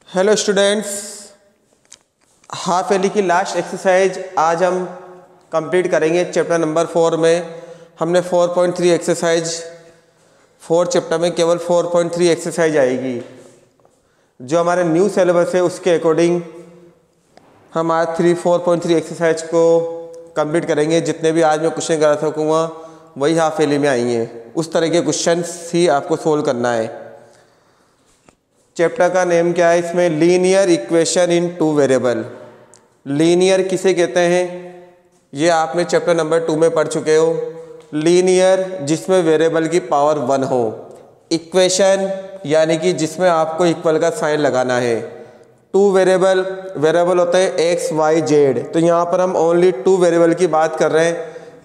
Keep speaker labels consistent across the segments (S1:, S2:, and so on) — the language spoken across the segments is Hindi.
S1: हेलो स्टूडेंट्स, हाफ एली की लास्ट एक्सरसाइज आज हम कंप्लीट करेंगे चैप्टर नंबर 4 में। हमने 4.3 एक्सरसाइज 4 चैप्टर में केवल 4.3 एक्सरसाइज आएगी। जो हमारे न्यू सिलेबस है उसके अकॉर्डिंग हम आज 4.3 एक्सरसाइज को कंप्लीट करेंगे। जितने भी आज मैं क्वेश्चन करा सकूँगा वही हाफ एली में आएंगे। उस तरह के क्वेश्चन ही आपको सोल्व करना है। चैप्टर का नेम क्या है? इसमें linear equation in 2 variable. Linear किसे कहते हैं ये आपने चैप्टर नंबर 2 में पढ़ चुके हो। लीनियर जिसमें वेरिएबल की पावर 1 हो। इक्वेशन यानी कि जिसमें आपको इक्वल का साइन लगाना है। 2 वेरिएबल होते हैं एक्स वाई जेड। तो यहाँ पर हम ओनली 2 वेरिएबल की बात कर रहे हैं।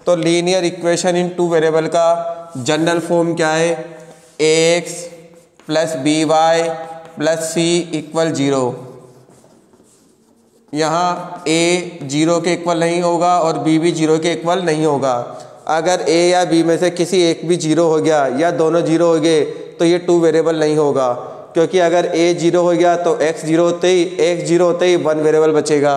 S1: तो लीनियर इक्वेशन इन 2 वेरिएबल का जनरल फॉर्म क्या है? X plus B Y plus C equal 0। यहाँ ए 0 के इक्वल नहीं होगा और बी भी 0 के इक्वल नहीं होगा। अगर ए या बी में से किसी एक भी 0 हो गया या दोनों 0 हो गए तो ये 2 वेरिएबल नहीं होगा, क्योंकि अगर ए 0 हो गया तो x 0 होते ही 1 वेरिएबल बचेगा।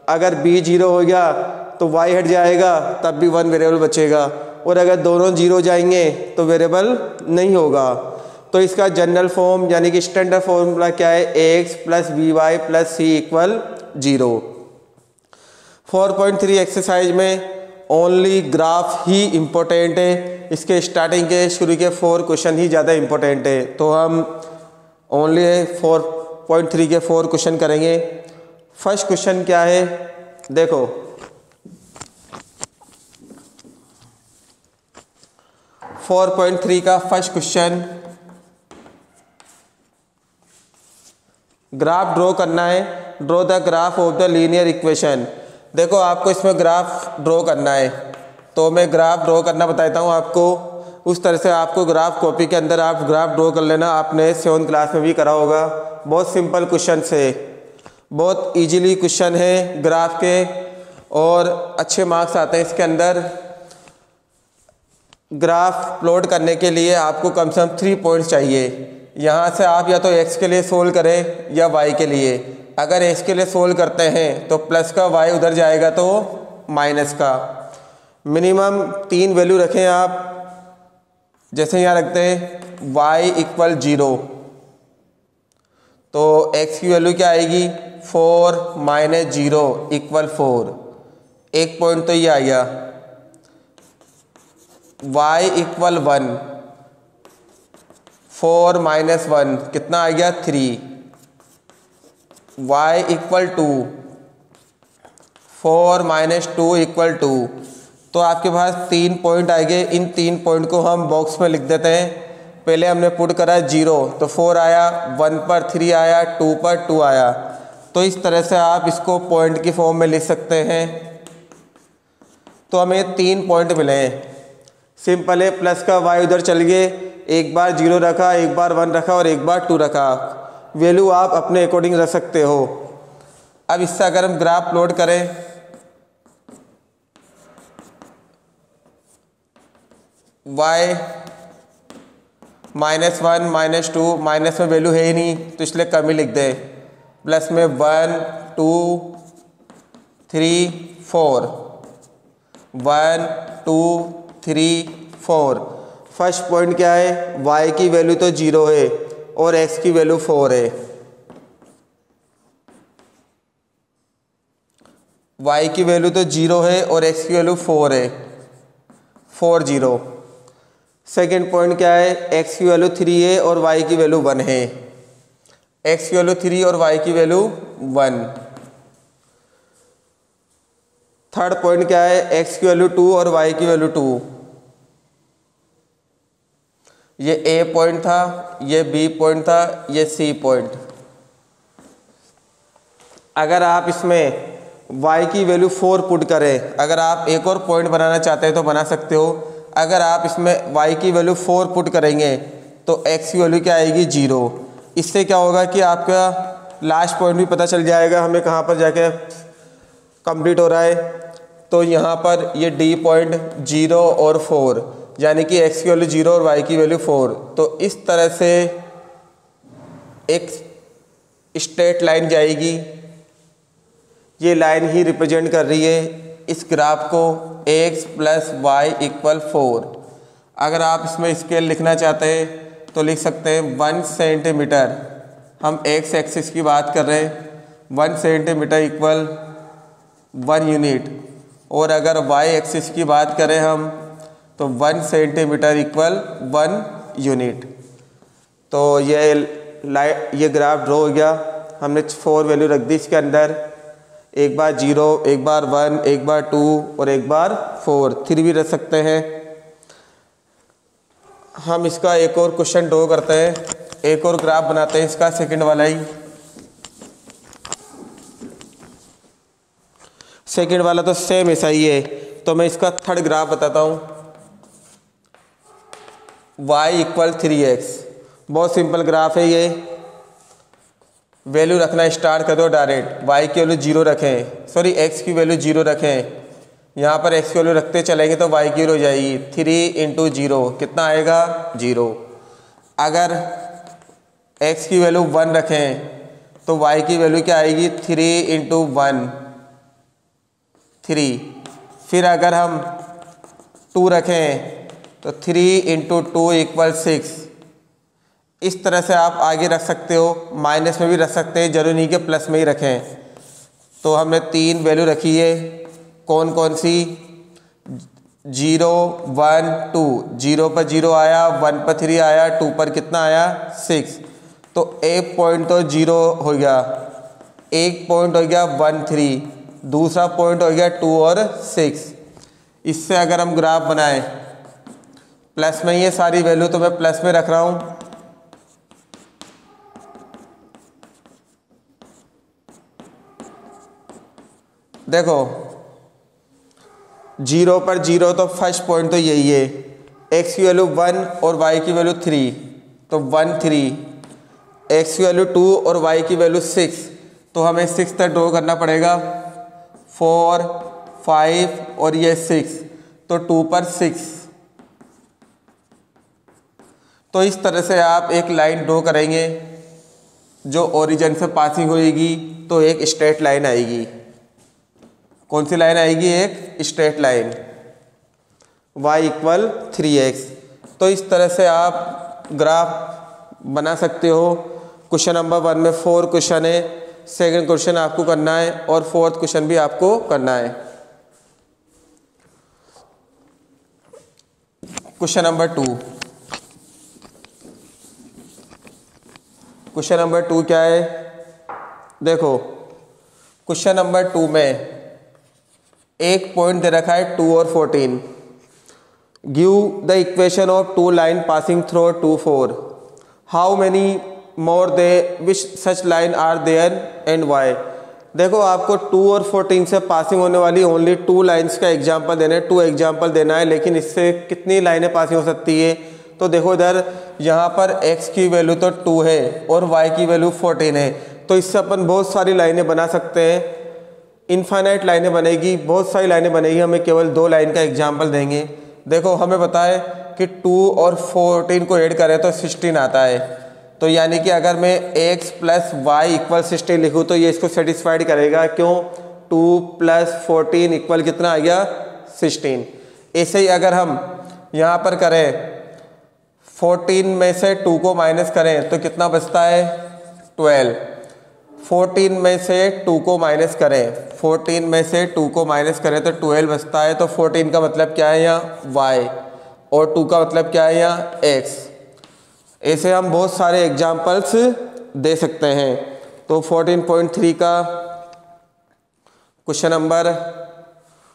S1: अगर b 0 हो गया तो y हट जाएगा, तब भी 1 वेरिएबल बचेगा। और अगर दोनों 0 जाएंगे तो वेरिएबल नहीं होगा। तो इसका जनरल फॉर्म यानी कि स्टैंडर्ड फॉर्मूला क्या है? X plus B Y plus C equal 0। 4.3 exercise में ओनली ग्राफ ही इम्पोर्टेंट है। इसके स्टार्टिंग के शुरू के 4 क्वेश्चन ही ज़्यादा इम्पोर्टेंट है। तो हम ओनली 4.3 के 4 क्वेश्चन करेंगे। फर्स्ट क्वेश्चन क्या है? देखो, फोर 4.3 का फर्स्ट क्वेश्चन, ग्राफ ड्रॉ करना है। Draw the graph of the linear equation. देखो, आपको इसमें ग्राफ ड्रॉ करना है। तो मैं ग्राफ ड्रॉ करना बताता हूँ आपको। उस तरह से आपको ग्राफ कॉपी के अंदर आप ग्राफ ड्रॉ कर लेना। आपने 7th क्लास में भी करा होगा। बहुत सिंपल क्वेश्चन है, बहुत इजीली क्वेश्चन है ग्राफ के, और अच्छे मार्क्स आते हैं इसके अंदर। ग्राफ प्लॉट करने के लिए आपको कम से कम 3 पॉइंट्स चाहिए। यहाँ से आप या तो x के लिए सोल्व करें या y के लिए। अगर x के लिए सोल्व करते हैं तो प्लस का y उधर जाएगा तो माइनस का। मिनिमम 3 वैल्यू रखें आप। जैसे यहाँ रखते हैं y इक्वल 0, तो x की वैल्यू क्या आएगी? 4 माइनस 0 इक्वल 4। एक पॉइंट तो ये आ गया। y इक्वल 1, 4 माइनस 1 कितना आ गया? 3। y equal 2, 4 minus 2 equal 2। तो आपके पास 3 पॉइंट आएंगे। इन 3 पॉइंट को हम बॉक्स में लिख देते हैं। पहले हमने पुट करा 0, तो 4 आया, 1 पर 3 आया, 2 पर 2 आया। तो इस तरह से आप इसको पॉइंट की फॉर्म में लिख सकते हैं। तो हमें 3 पॉइंट मिले हैं। सिंपल है। प्लस का y उधर चल गए, एक बार 0 रखा, एक बार 1 रखा और एक बार 2 रखा। वैल्यू आप अपने अकॉर्डिंग रख सकते हो। अब इससे अगर हम ग्राफ प्लॉट करें, y माइनस 1 माइनस 2, माइनस में वैल्यू है ही नहीं तो इसलिए कम ही लिख दें। प्लस में 1 2 3 4, 1 2 3 4। फर्स्ट पॉइंट क्या है? y की वैल्यू तो 0 है और x की वैल्यू 4 है। y की वैल्यू तो 0 है और x की वैल्यू 4 है, 4 0। सेकेंड पॉइंट क्या है? x की वैल्यू 3 है और y की वैल्यू 1 है। x की वैल्यू 3 और y की वैल्यू 1। थर्ड पॉइंट क्या है? x की वैल्यू 2 और y की वैल्यू 2। ये A पॉइंट था, ये B पॉइंट था, ये C पॉइंट। अगर आप इसमें y की वैल्यू 4 पुट करें, अगर आप एक और पॉइंट बनाना चाहते हैं तो बना सकते हो। अगर आप इसमें y की वैल्यू 4 पुट करेंगे तो x की वैल्यू क्या आएगी? 0। इससे क्या होगा कि आपका लास्ट पॉइंट भी पता चल जाएगा हमें कहाँ पर जाके कंप्लीट हो रहा है। तो यहाँ पर ये D पॉइंट 0 और 4, यानी कि x की वैल्यू 0 और y की वैल्यू 4। तो इस तरह से एक स्ट्रेट लाइन जाएगी, ये लाइन ही रिप्रेजेंट कर रही है इस ग्राफ को x प्लस वाई इक्वल 4। अगर आप इसमें स्केल लिखना चाहते हैं तो लिख सकते हैं 1 सेंटीमीटर। हम x एक्सिस की बात कर रहे हैं, 1 सेंटीमीटर इक्वल 1 यूनिट, और अगर y एक्सिस की बात करें हम तो 1 सेंटीमीटर इक्वल 1 यूनिट। तो ये ग्राफ ड्रॉ हो गया। हमने 4 वैल्यू रख दी इसके अंदर, एक बार 0, एक बार 1, एक बार 2 और एक बार 4, 3 भी रख सकते हैं। हम इसका एक और क्वेश्चन ड्रॉ करते हैं, एक और ग्राफ बनाते हैं इसका, सेकंड वाला ही। सेकंड वाला तो सेम ऐसा ही है, तो मैं इसका थर्ड ग्राफ बताता हूँ। y इक्वल 3x, बहुत सिंपल ग्राफ है ये। वैल्यू रखना स्टार्ट कर दो डायरेक्ट, y की वैल्यू 0 रखें, सॉरी x की वैल्यू 0 रखें। यहाँ पर x की वैल्यू रखते चलेंगे तो y की वैल्यू हो जाएगी 3 इंटू 0, कितना आएगा 0। अगर x की वैल्यू 1 रखें तो y की वैल्यू क्या आएगी 3 इंटू 1, 3। फिर अगर हम 2 रखें तो 3 इंटू 2 इक्वल 6। इस तरह से आप आगे रख सकते हो, माइनस में भी रख सकते हैं, जरूरी नहीं कि प्लस में ही रखें। तो हमने 3 वैल्यू रखी है, कौन कौन सी, 0, 1, 2। 0 पर 0 आया, 1 पर 3 आया, 2 पर कितना आया 6। तो एक पॉइंट तो 0 हो गया, एक पॉइंट हो गया 1, 3, दूसरा पॉइंट हो गया 2 और 6। इससे अगर हम ग्राफ बनाएं, प्लस में ही है सारी वैल्यू तो मैं प्लस में रख रहा हूं। देखो 0 पर 0 तो फर्स्ट पॉइंट तो यही है, x की वैल्यू 1 और y की वैल्यू 3, तो 1, 3, x की वैल्यू 2 और y की वैल्यू 6, तो हमें 6 तक ड्रॉ करना पड़ेगा। 4, 5 और ये 6, तो 2 पर 6। तो इस तरह से आप एक लाइन ड्रॉ करेंगे जो ओरिजिन से पासिंग होएगी, तो एक स्ट्रेट लाइन आएगी। कौन सी लाइन आएगी, एक straight line, y equal 3x। तो इस तरह से आप ग्राफ बना सकते हो। क्वेश्चन नंबर 1 में 4 क्वेश्चन है, सेकंड क्वेश्चन आपको करना है और फोर्थ क्वेश्चन भी आपको करना है। क्वेश्चन नंबर 2, क्वेश्चन नंबर 2 क्या है, देखो क्वेश्चन नंबर 2 में एक पॉइंट दे रखा है 2 और 14। Give the equation of 2 line passing through 2, 4। How many more they which such line are there and why. देखो आपको 2 और 14 से पासिंग होने वाली ओनली 2 लाइन्स का एग्जाम्पल देना है, 2 एग्जाम्पल देना है, लेकिन इससे कितनी लाइनें पासिंग हो सकती है। तो देखो इधर यहाँ पर x की वैल्यू तो 2 है और y की वैल्यू 14 है, तो इससे अपन बहुत सारी लाइनें बना सकते हैं, इनफाइनाइट लाइनें बनेगी, बहुत सारी लाइनें बनेगी। हमें केवल 2 लाइन का एग्जाम्पल देंगे। देखो हमें पता है कि 2 और 14 को ऐड करें तो 16 आता है, तो यानी कि अगर मैं x प्लस वाई इक्वल 16 लिखूँ तो ये इसको सेटिस्फाइड करेगा। क्यों, 2 प्लस 14 इक्वल कितना आ गया 16। ऐसे ही अगर हम यहाँ पर करें 14 में से 2 को माइनस करें तो कितना बचता है 12। 14 में से 2 को माइनस करें, 14 में से 2 को माइनस करें तो 12 बचता है। तो 14 का मतलब क्या है यहाँ y और 2 का मतलब क्या है यहाँ x। ऐसे हम बहुत सारे एग्जाम्पल्स दे सकते हैं। तो 14.3 का क्वेश्चन नंबर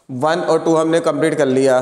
S1: 1 और 2 हमने कंप्लीट कर लिया।